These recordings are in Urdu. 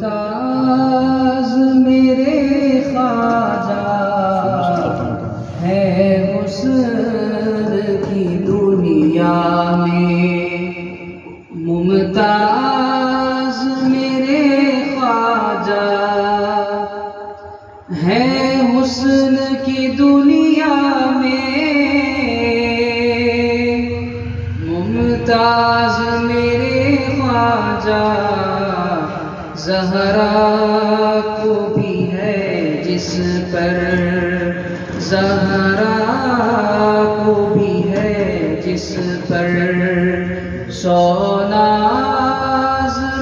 ممتاز میرے خواجہ ہے حسن کی دنیا میں، ممتاز میرے خواجہ ہے حسن کی دنیا میں، ممتاز میرے خواجہ زہرا کو بھی ہے جس پر، زہرا کو بھی ہے جس پر سوناز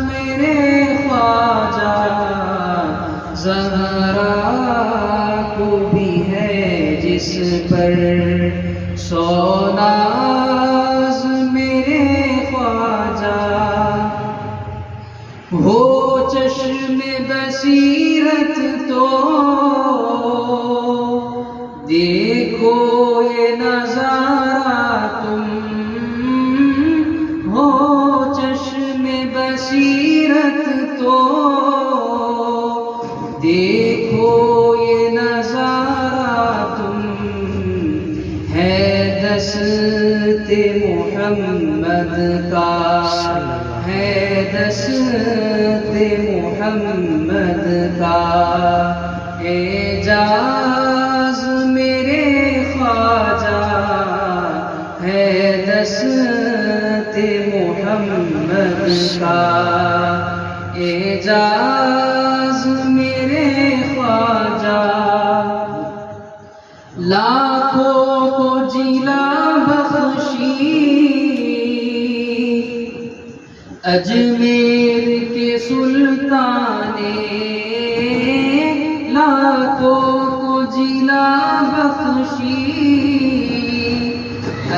میرے خواجہ، زہرا کو بھی ہے جس پر سوناز میرے خواجہ، ہو چشم بصیرت تو دیکھو یہ نظارہ تم، ہو چشم بصیرت تو دیکھو یہ نظارہ تم، ہے دست محمد کا، ہے دست محمد کا اعجاز میرے خواجہ، ہے دست محمد کا اعجاز میرے خواجہ، لاکھوں کو جلا بخشی اجمیر کے سلطان نے، لاکھوں کو جلا بخشی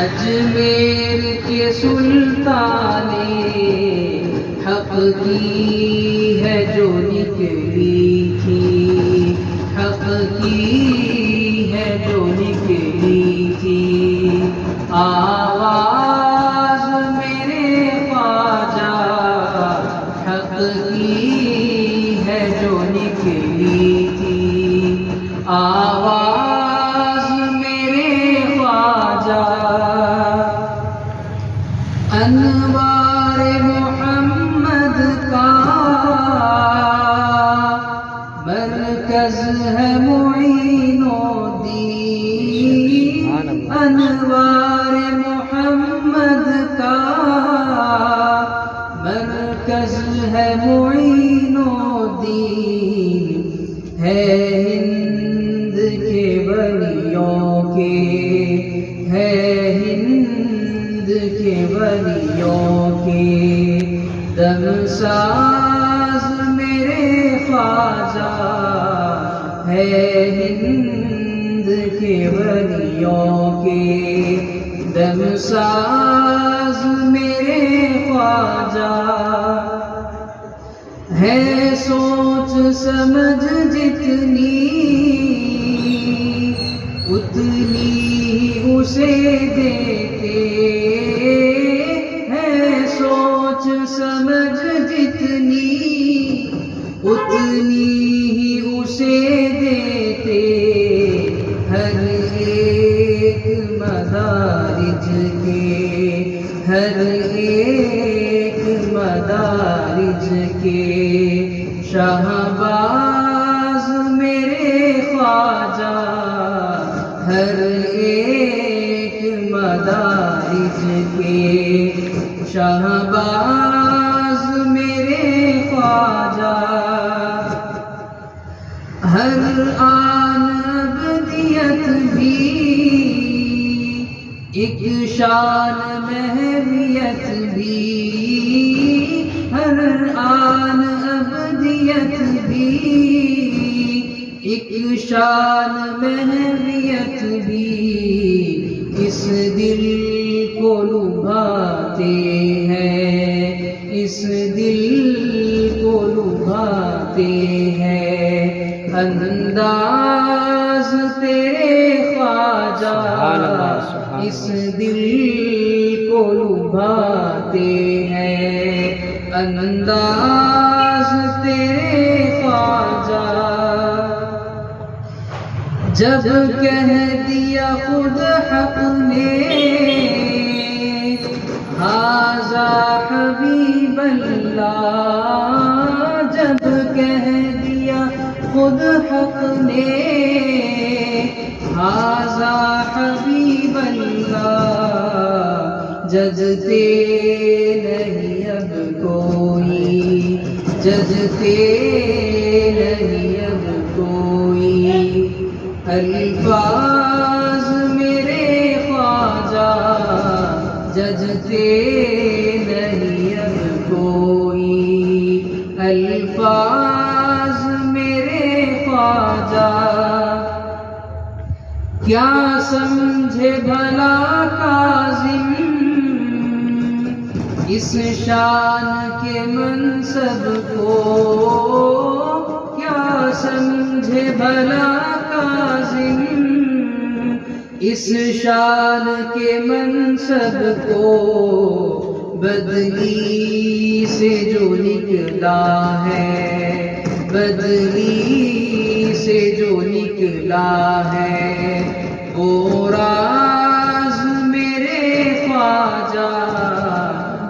اجمیر کے سلطان نے، حق کی ہے جو نکلی تھی، حق کی ہے جو نکلی تھی آواز میرے خواجہ، حق کی ہے جو نکلی تھی آواز میرے خواجہ، انوار محمد کا مرکز ہے معین الدین، انوار محمد کا مرکز ہے معین الدین، ہے ہند کے ولیوں کے، ہے ہند کے ولیوں کے دم ساز میرے خواجہ، ہے ہند کے ولیوں کے دم ساز میرے خواجہ، ہے سوچ سمجھ جتنی اتنی اسے دیتے، ہے سوچ سمجھ جتنی اتنی ہی اسے دیتے، ہر ایک مدارج کے، ہر ایک مدارج کے شہباز میرے خواجہ، ہر ایک مدارج کے شہباز میرے خواجہ، ہر آن ابدیت بھی ایک شان محویت بھی، ہر آن ابدیت بھی ایک شان محویت بھی، اس دل کو لبھاتے ہیں، اس دل کو لبھاتے ہیں انداز تیرے خواجہ، اس دل کو لبھاتے ہیں انداز تیرے خواجہ جب کہہ دیا خود حق نے ھذا حبیب اللہ، جب کہہ دیا خود حق نے ھذا حبیب اللہ، ججتے نہیں اب کوئی، ججتے نہیں اب کوئی، الفاظ میرے خواجہ ججتے نہیں اب کوئی، الفاظ میرے خواجہ۔ کیا سمجھے بھلا کاظم اس شان کے منصب کو، کیا سمجھے بھلا کاظم اس شان کے منصب کو، بدلی سے جو نکلا ہے، بدلی سے جو نکلا ہے، وہ راز میرے خواجہ،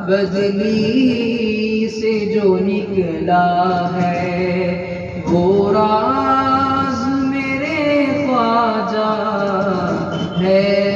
بدلی سے جو نکلا ہے، وہ راز میرے خواجہ ہے۔